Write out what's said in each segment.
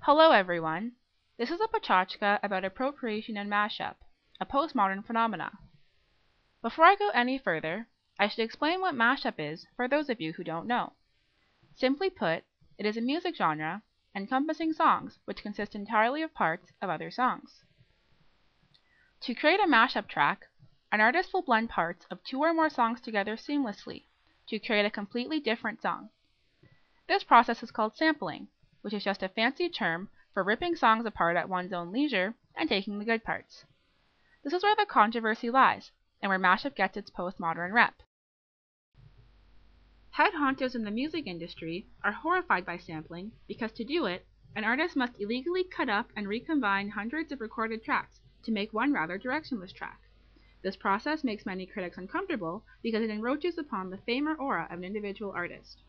Hello everyone! This is a Pecha about appropriation and mashup, a postmodern phenomena. Before I go any further, I should explain what mashup is for those of you who don't know. Simply put, it is a music genre encompassing songs which consist entirely of parts of other songs. To create a mashup track, an artist will blend parts of two or more songs together seamlessly to create a completely different song. This process is called sampling, which is just a fancy term for ripping songs apart at one's own leisure and taking the good parts. This is where the controversy lies, and where mashup gets its postmodern rep. Head honchos in the music industry are horrified by sampling because to do it, an artist must illegally cut up and recombine hundreds of recorded tracks to make one rather directionless track. This process makes many critics uncomfortable because it encroaches upon the fame or aura of an individual artist.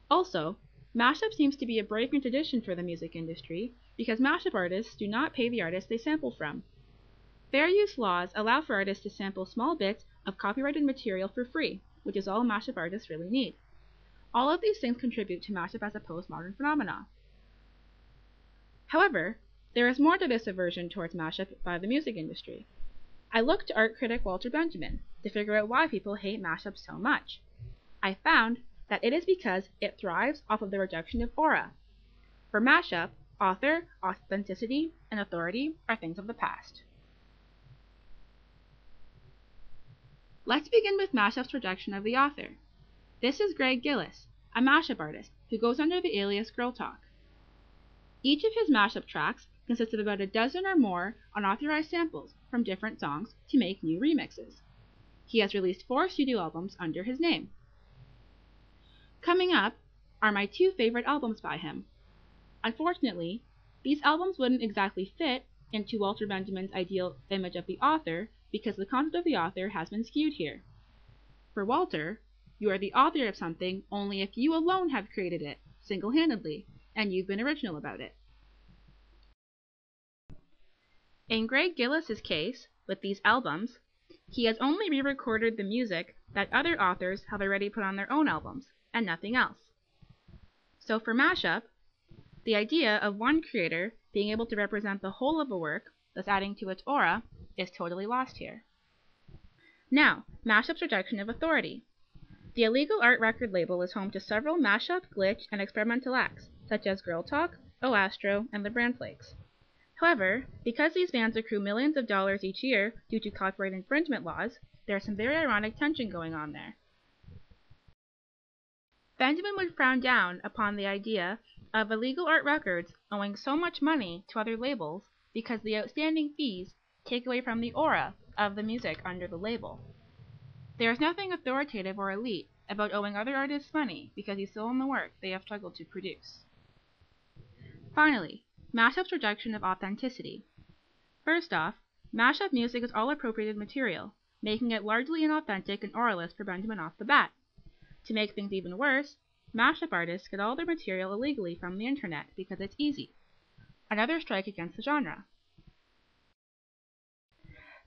Also, mashup seems to be a break in tradition for the music industry because mashup artists do not pay the artists they sample from. Fair use laws allow for artists to sample small bits of copyrighted material for free, which is all mashup artists really need. All of these things contribute to mashup as a postmodern phenomenon. However, there is more to this aversion towards mashup by the music industry. I looked to art critic Walter Benjamin to figure out why people hate mashup so much. I found that it is because it thrives off of the reduction of aura. For mashup, author, authenticity, and authority are things of the past. Let's begin with mashup's rejection of the author. This is Greg Gillis, a mashup artist who goes under the alias Girl Talk. Each of his mashup tracks consists of about a dozen or more unauthorized samples from different songs to make new remixes. He has released 4 studio albums under his name. Coming up are my 2 favorite albums by him. Unfortunately, these albums wouldn't exactly fit into Walter Benjamin's ideal image of the author because the content of the author has been skewed here. For Walter, you are the author of something only if you alone have created it, single-handedly, and you've been original about it. In Greg Gillis's case, with these albums, he has only re-recorded the music that other authors have already put on their own albums, and nothing else. So for mashup, the idea of one creator being able to represent the whole of a work, thus adding to its aura, is totally lost here. Now, mashup's rejection of authority. The illegal art record label is home to several mashup, glitch, and experimental acts, such as Girl Talk, O Astro, and the Brand Flakes. However, because these bands accrue millions of dollars each year due to copyright infringement laws, there is some very ironic tension going on there. Benjamin would frown down upon the idea of illegal art records owing so much money to other labels because the outstanding fees take away from the aura of the music under the label. There is nothing authoritative or elite about owing other artists money because you still own the work they have struggled to produce. Finally, mashup's rejection of authenticity. First off, mashup music is all appropriated material, making it largely inauthentic and auraless for Benjamin off the bat. To make things even worse, mashup artists get all their material illegally from the internet because it's easy. Another strike against the genre.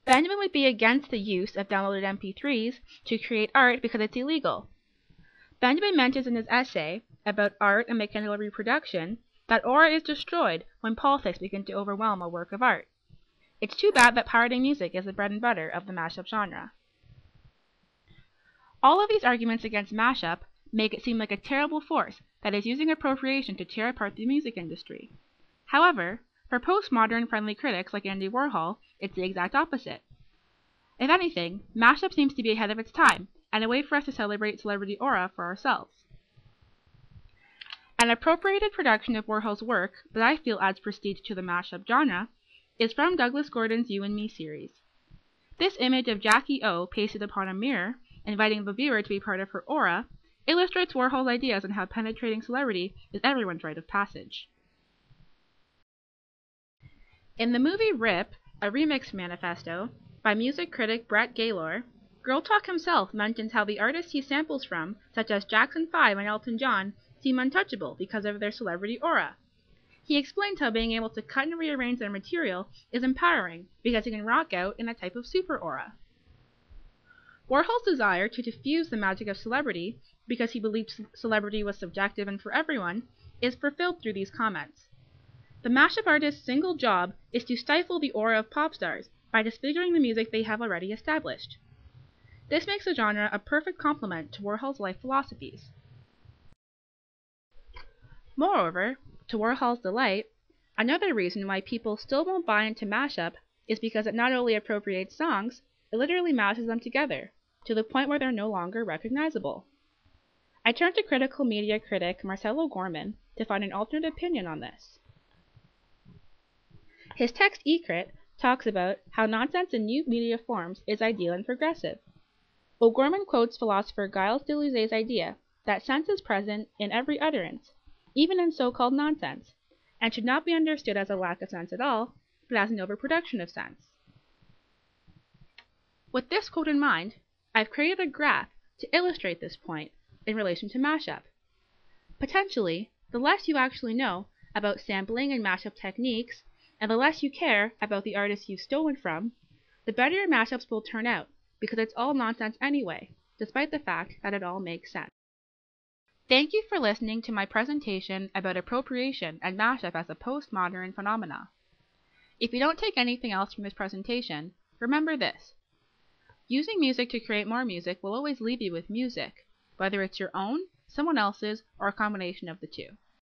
Benjamin would be against the use of downloaded MP3s to create art because it's illegal. Benjamin mentions in his essay about art and mechanical reproduction that aura is destroyed when politics begin to overwhelm a work of art. It's too bad that pirating music is the bread and butter of the mashup genre. All of these arguments against mashup make it seem like a terrible force that is using appropriation to tear apart the music industry. However, for postmodern friendly critics like Andy Warhol, it's the exact opposite. If anything, mashup seems to be ahead of its time, and a way for us to celebrate celebrity aura for ourselves. An appropriated production of Warhol's work that I feel adds prestige to the mashup genre is from Douglas Gordon's You and Me series. This image of Jackie O pasted upon a mirror, inviting the viewer to be part of her aura, illustrates Warhol's ideas on how penetrating celebrity is everyone's rite of passage. In the movie Rip, a remix manifesto, by music critic Brett Gaylor, Girl Talk himself mentions how the artists he samples from, such as Jackson 5 and Elton John, seem untouchable because of their celebrity aura. He explains how being able to cut and rearrange their material is empowering because he can rock out in a type of super aura. Warhol's desire to diffuse the magic of celebrity, because he believed celebrity was subjective and for everyone, is fulfilled through these comments. The mashup artist's single job is to stifle the aura of pop stars by disfiguring the music they have already established. This makes the genre a perfect complement to Warhol's life philosophies. Moreover, to Warhol's delight, another reason why people still won't buy into mashup is because it not only appropriates songs, it literally mashes them together, to the point where they're no longer recognizable. I turned to critical media critic Marcelo Gorman to find an alternate opinion on this. His text eCrit talks about how nonsense in new media forms is ideal and progressive. O'Gorman quotes philosopher Gilles Deleuze's idea that sense is present in every utterance, even in so-called nonsense, and should not be understood as a lack of sense at all, but as an overproduction of sense. With this quote in mind, I've created a graph to illustrate this point in relation to mashup. Potentially, the less you actually know about sampling and mashup techniques, and the less you care about the artists you've stolen from, the better your mashups will turn out, because it's all nonsense anyway, despite the fact that it all makes sense. Thank you for listening to my presentation about appropriation and mashup as a postmodern phenomena. If you don't take anything else from this presentation, remember this. Using music to create more music will always leave you with music, whether it's your own, someone else's, or a combination of the two.